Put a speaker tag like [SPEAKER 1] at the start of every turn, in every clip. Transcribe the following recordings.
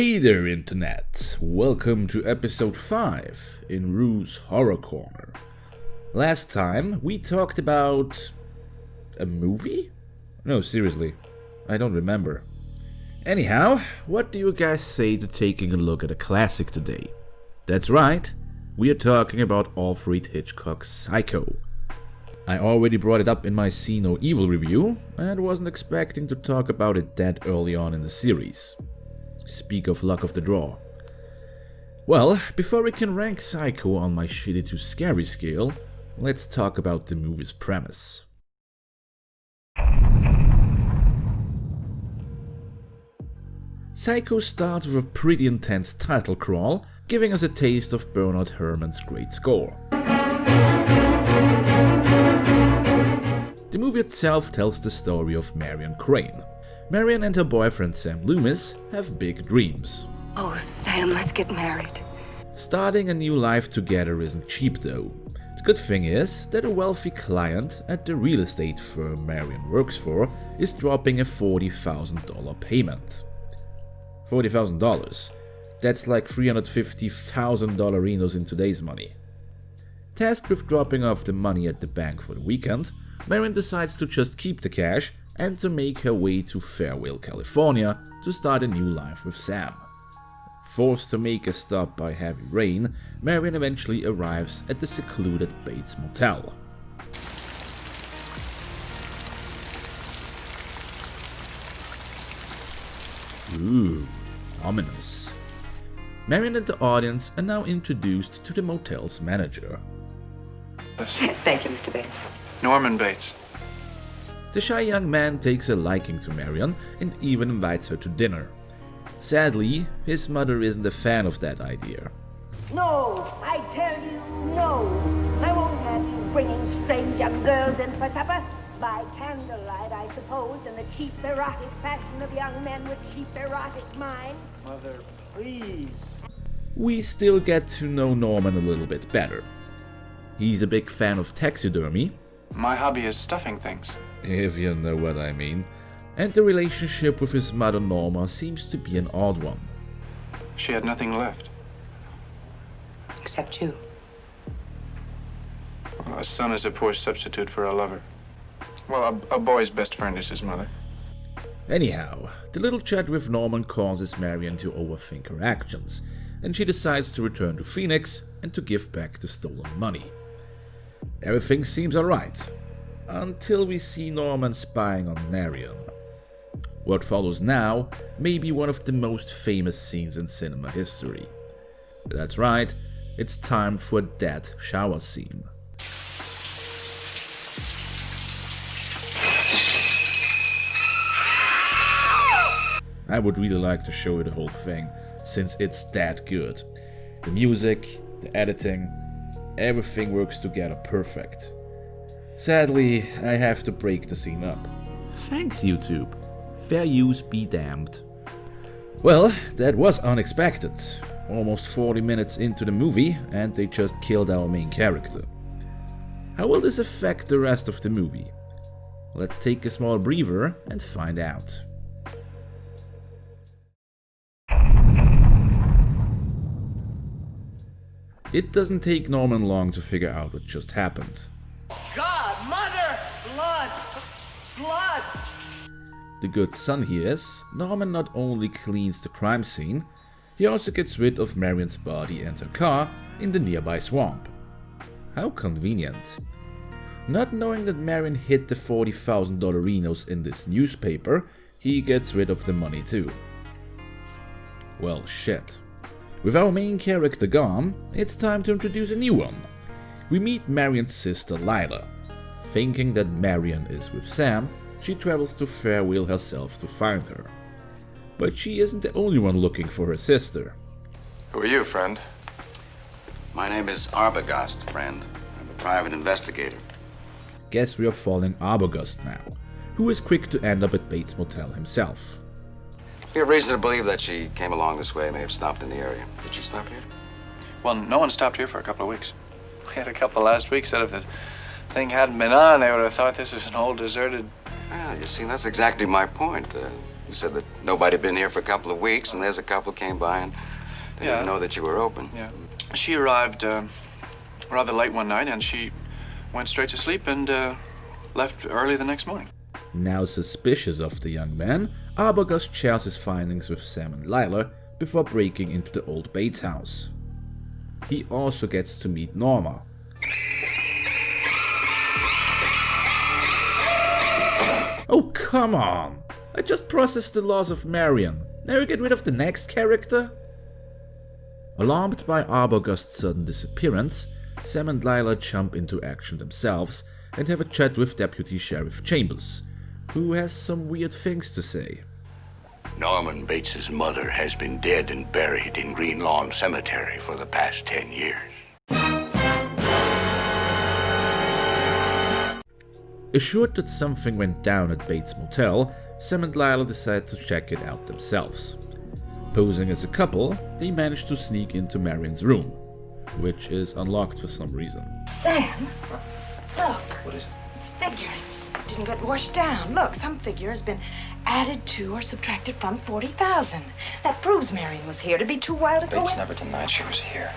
[SPEAKER 1] Hey there, Internet! Welcome to episode 5 in Rue's Horror Corner. Last time we talked about a movie? No, seriously, I don't remember. Anyhow, what do you guys say to taking a look at a classic today? That's right, we are talking about Alfred Hitchcock's Psycho. I already brought it up in my See No Evil review and wasn't expecting to talk about it that early on in the series. Speak of luck of the draw. Well, before we can rank Psycho on my shitty to scary scale, let's talk about the movie's premise. Psycho starts with a pretty intense title crawl, giving us a taste of Bernard Herrmann's great score. The movie itself tells the story of Marion Crane. Marion and her boyfriend Sam Loomis have big dreams.
[SPEAKER 2] Oh, Sam, let's get married.
[SPEAKER 1] Starting a new life together isn't cheap though. The good thing is that a wealthy client at the real estate firm Marion works for is dropping a $40,000 payment. $40,000. That's like $350,000 in today's money. Tasked with dropping off the money at the bank for the weekend, Marion decides to just keep the cash and to make her way to Fairvale, California to start a new life with Sam. Forced to make a stop by heavy rain, Marion eventually arrives at the secluded Bates Motel. Ooh, ominous. Marion and the audience are now introduced to the motel's manager.
[SPEAKER 2] Thank you, Mr. Bates.
[SPEAKER 3] Norman Bates.
[SPEAKER 1] The shy young man takes a liking to Marion and even invites her to dinner. Sadly, his mother isn't a fan of that idea.
[SPEAKER 4] No, I tell you, no. I won't have you bringing strange young girls in for supper. By candlelight, I suppose, in the cheap erotic fashion of young men with cheap erotic minds.
[SPEAKER 3] Mother, please.
[SPEAKER 1] We still get to know Norman a little bit better. He's a big fan of taxidermy.
[SPEAKER 3] My hobby is stuffing things.
[SPEAKER 1] If you know what I mean. And the relationship with his mother Norma seems to be an odd one.
[SPEAKER 3] She had nothing left.
[SPEAKER 2] Except you.
[SPEAKER 3] Well, a son is a poor substitute for a lover. Well, a boy's best friend is his mother.
[SPEAKER 1] Anyhow, the little chat with Norman causes Marion to overthink her actions, and she decides to return to Phoenix and to give back the stolen money. Everything seems alright, until we see Norman spying on Marion. What follows now may be one of the most famous scenes in cinema history. That's right, it's time for a dead shower scene. I would really like to show you the whole thing, since it's that good. The music, the editing, everything works together perfect. Sadly, I have to break the scene up. Thanks, YouTube. Fair use be damned. Well, that was unexpected. Almost 40 minutes into the movie and they just killed our main character. How will this affect the rest of the movie? Let's take a small breather and find out. It doesn't take Norman long to figure out what just happened.
[SPEAKER 4] God, mother! Blood! Blood!
[SPEAKER 1] The good son he is, Norman not only cleans the crime scene, he also gets rid of Marion's body and her car in the nearby swamp. How convenient. Not knowing that Marion hid the $40,000 Renos in this newspaper, he gets rid of the money too. Well, shit. With our main character gone, it's time to introduce a new one. We meet Marion's sister Lila. Thinking that Marion is with Sam, she travels to Fairvale herself to find her. But she isn't the only one looking for her sister.
[SPEAKER 3] Who are you, friend?
[SPEAKER 5] My name is Arbogast, friend. I'm a private investigator.
[SPEAKER 1] Guess we are following Arbogast now, who is quick to end up at Bates Motel himself.
[SPEAKER 5] We have reason to believe that she came along this way, may have stopped in the area. Did she stop here?
[SPEAKER 3] Well, no one stopped here for a couple of weeks. We had a couple last week said if the thing hadn't been on, they would have thought this was an old deserted...
[SPEAKER 5] Well, you see, that's exactly my point. You said that nobody had been here for a couple of weeks, and there's a couple came by and didn't even know that you were open.
[SPEAKER 3] Yeah. She arrived rather late one night, and she went straight to sleep and left early the next morning.
[SPEAKER 1] Now suspicious of the young man, Arbogast shares his findings with Sam and Lila before breaking into the old Bates house. He also gets to meet Norma. Oh, come on! I just processed the loss of Marion. Now you get rid of the next character? Alarmed by Arbogast's sudden disappearance, Sam and Lila jump into action themselves and have a chat with Deputy Sheriff Chambers, who has some weird things to say.
[SPEAKER 6] Norman Bates's mother has been dead and buried in Green Lawn Cemetery for the past 10 years.
[SPEAKER 1] Assured that something went down at Bates Motel, Sam and Lila decide to check it out themselves. Posing as a couple, they manage to sneak into Marion's room, which is unlocked for some reason.
[SPEAKER 7] Sam, look.
[SPEAKER 3] What is it?
[SPEAKER 7] It's figuring. It didn't get washed down. Look, some figure has been added to or subtracted from 40,000. That proves Marion was here to be too wild to go.
[SPEAKER 3] Bates never denied she was here.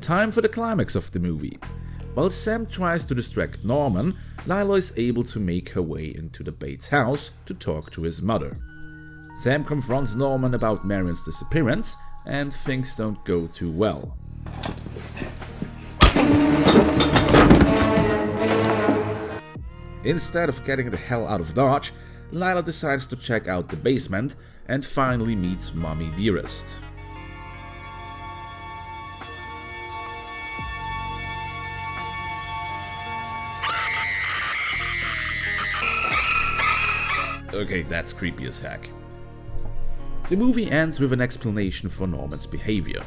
[SPEAKER 1] Time for the climax of the movie. While Sam tries to distract Norman, Lila is able to make her way into the Bates house to talk to his mother. Sam confronts Norman about Marion's disappearance, and things don't go too well. Instead of getting the hell out of Dodge, Lila decides to check out the basement and finally meets Mommy Dearest. Okay, that's creepy as heck. The movie ends with an explanation for Norman's behavior.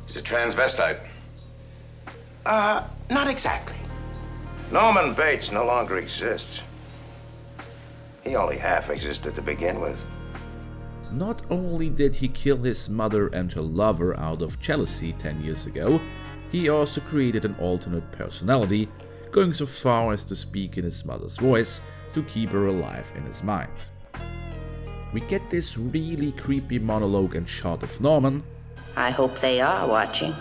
[SPEAKER 5] He's a transvestite.
[SPEAKER 6] Not exactly. Norman Bates no longer exists. He only half existed to begin with.
[SPEAKER 1] Not only did he kill his mother and her lover out of jealousy 10 years ago, he also created an alternate personality, going so far as to speak in his mother's voice to keep her alive in his mind. We get this really creepy monologue and shot of Norman.
[SPEAKER 8] I hope they are watching.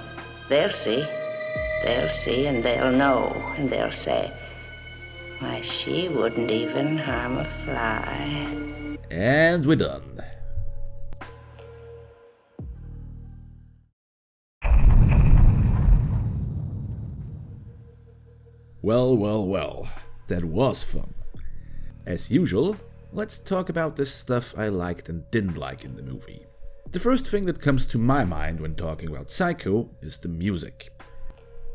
[SPEAKER 8] They'll see. They'll see and they'll know, and they'll say, why, she wouldn't even harm a fly.
[SPEAKER 1] And we're done. Well, that was fun. As usual, let's talk about the stuff I liked and didn't like in the movie. The first thing that comes to my mind when talking about Psycho is the music.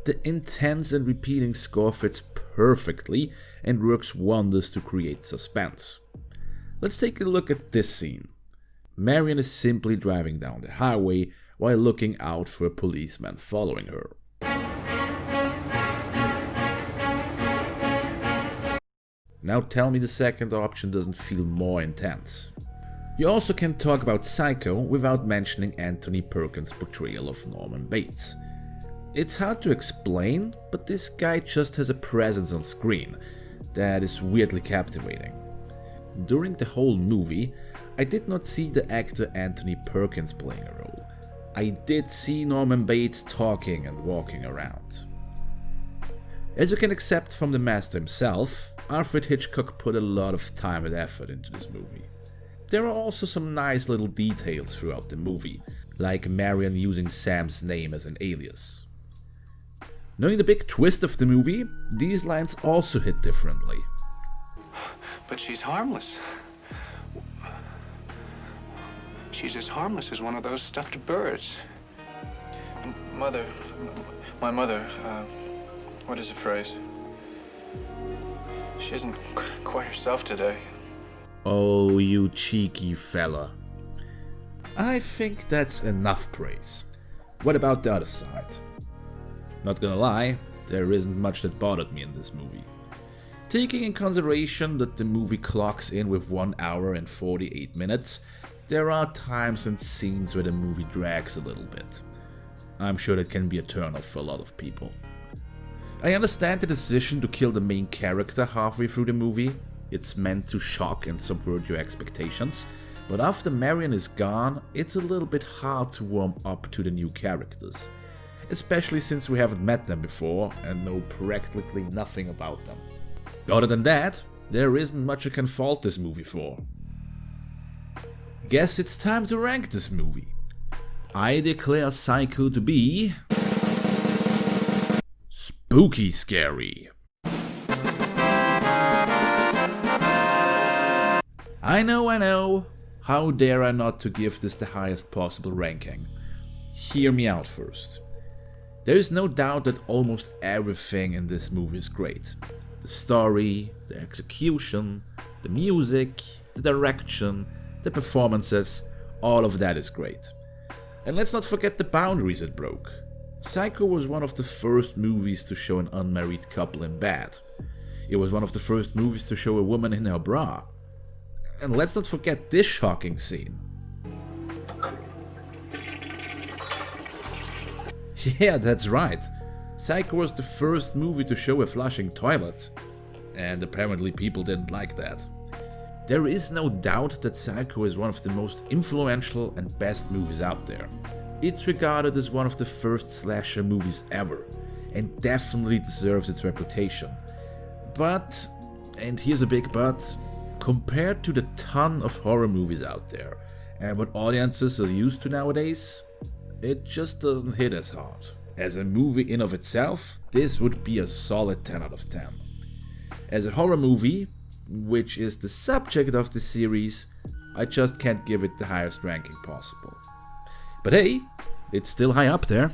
[SPEAKER 1] The intense and repeating score fits perfectly and works wonders to create suspense. Let's take a look at this scene. Marion is simply driving down the highway while looking out for a policeman following her. Now tell me the second option doesn't feel more intense. You also can't talk about Psycho without mentioning Anthony Perkins' portrayal of Norman Bates. It's hard to explain, but this guy just has a presence on screen that is weirdly captivating. During the whole movie, I did not see the actor Anthony Perkins playing a role. I did see Norman Bates talking and walking around. As you can accept from the master himself, Alfred Hitchcock put a lot of time and effort into this movie. There are also some nice little details throughout the movie, like Marion using Sam's name as an alias. Knowing the big twist of the movie, these lines also hit differently.
[SPEAKER 3] But she's harmless. She's as harmless as one of those stuffed birds. Mother, my mother, what is the phrase? She isn't quite herself today.
[SPEAKER 1] Oh, you cheeky fella. I think that's enough praise. What about the other side? Not gonna lie, there isn't much that bothered me in this movie. Taking in consideration that the movie clocks in with 1 hour and 48 minutes, there are times and scenes where the movie drags a little bit. I'm sure that can be a turn-off for a lot of people. I understand the decision to kill the main character halfway through the movie. It's meant to shock and subvert your expectations, but after Marion is gone, it's a little bit hard to warm up to the new characters, especially since we haven't met them before and know practically nothing about them. Other than that, there isn't much I can fault this movie for. Guess it's time to rank this movie. I declare Psycho to be spooky scary. I know, how dare I not to give this the highest possible ranking. Hear me out first. There is no doubt that almost everything in this movie is great. The story, the execution, the music, the direction, the performances, all of that is great. And let's not forget the boundaries it broke. Psycho was one of the first movies to show an unmarried couple in bed. It was one of the first movies to show a woman in her bra. And let's not forget this shocking scene. Yeah, that's right. Psycho was the first movie to show a flushing toilet. And apparently people didn't like that. There is no doubt that Psycho is one of the most influential and best movies out there. It's regarded as one of the first slasher movies ever, and definitely deserves its reputation. But, and here's a big but, compared to the ton of horror movies out there, and what audiences are used to nowadays, it just doesn't hit as hard. As a movie in of itself, this would be a solid 10 out of 10. As a horror movie, which is the subject of the series, I just can't give it the highest ranking possible. But hey, it's still high up there.